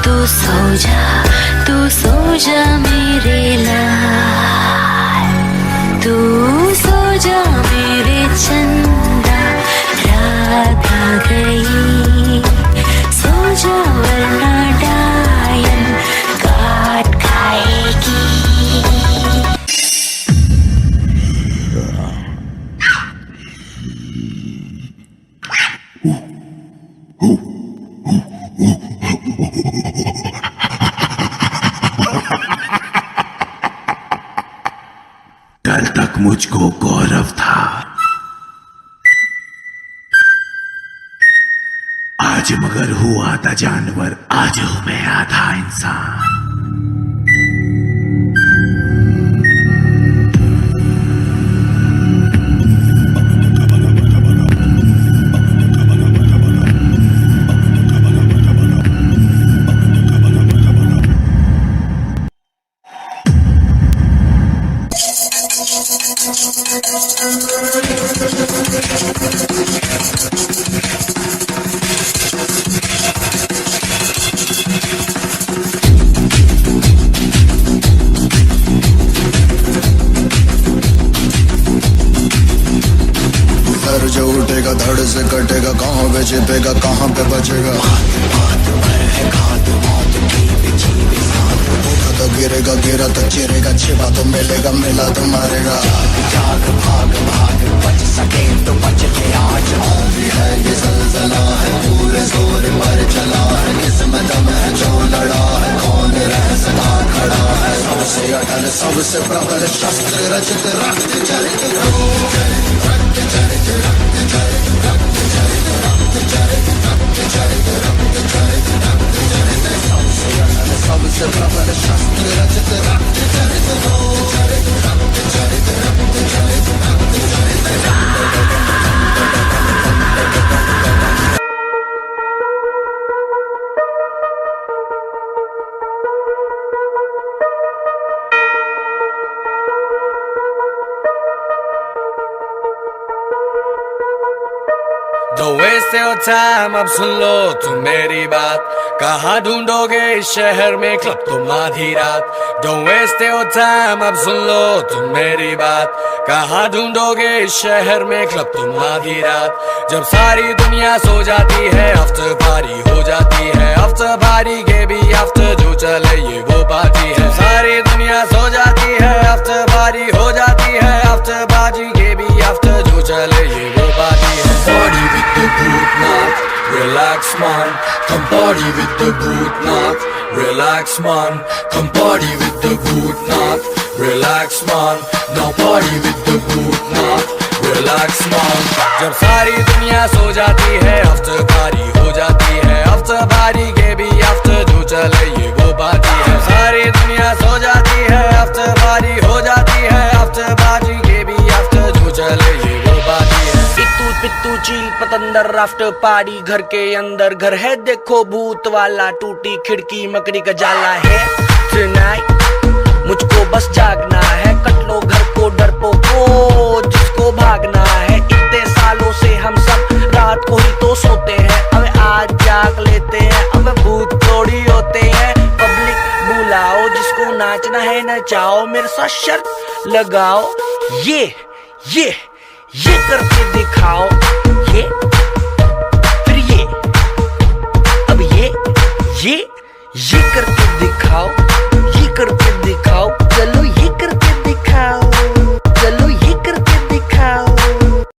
तू सो जा मेरे लाल, तू सो जा मेरे चंदा, रात आ गई, सो जा वरना डायन काट खाएगी। कल तक मुझको गौरव था, आज मगर हुआ था जानवर, आज हूं मैं आधा इंसान। जो उठेगा धड़ से कटेगा, कहाँ पे छिपेगा कहाँ पे बचेगा। उठा तो गिरेगा, गिरा तो चिरेगा, छिपा तो मिलेगा, मिला तो मारेगा। जाग भाग भाग बच सके तो बच ले आज, भी है ये ज़लज़ला है, पूरे जोर पर चला है, किस्मत दम है जो लड़ा है, कौन रह सका खड़ा है। सबसे अटल सबसे प्रबल शस्त्र रचित रक्त चरित सबसे प्रबल शस्त्र रचित रक्त Don't waste your time, अब सुन लो तुम मेरी बात, कहाँ ढूंढोगे इस शहर में क्लब तुम आधी रात। Don't waste your time, अब सुन लो तुम मेरी बात, कहाँ ढूंढोगे इस शहर में क्लब तुम आधी रात। जब सारी दुनिया सो जाती है, आफ्टर पार्टी हो जाती है, आफ्टर पार्टी के भी आफ्टर जो चले ये वो पार्टी है। सारी दुनिया सो जाती है, आफ्टर पार्टी हो जाती है, आफ्टर पार्टी के भी आफ्टर जो चले ये वो पार्टी है। Party with the Bhutnath, relax man. Come party with the Bhutnath, relax man. Come party with the Bhutnath, relax man. Now party with the Bhutnath, relax man. जब सारी दुनिया सो जाती है, आफ्टर पार्टी हो जाती है, आफ्टर पार्टी के भी आफ्टर जो चले ये वो पार्टी है। सारी दुनिया सो जाती है, आफ्टर पार्टी हो जाती है, आफ्टर पार्टी के भी आफ्टर जो चले ये वो पार्टी है। पित्तू चील पतंदर आफ्टर पार्टी, घर के अंदर घर है देखो भूत वाला, टूटी खिड़की मकड़ी का जाला है। Tonight मुझको बस जागना है, कट लो घर को डरपोको जिसको भागना है। इतने सालों से हम सब रात को ही तो सोते हैं, अब आज जाग लेते हैं, अब भूत थोड़ी होते हैं। पब्लिक बुलाओ जिसको नाचना है नचाओ, मेरे साथ शर्त लगाओ, ये करके दिखाओ।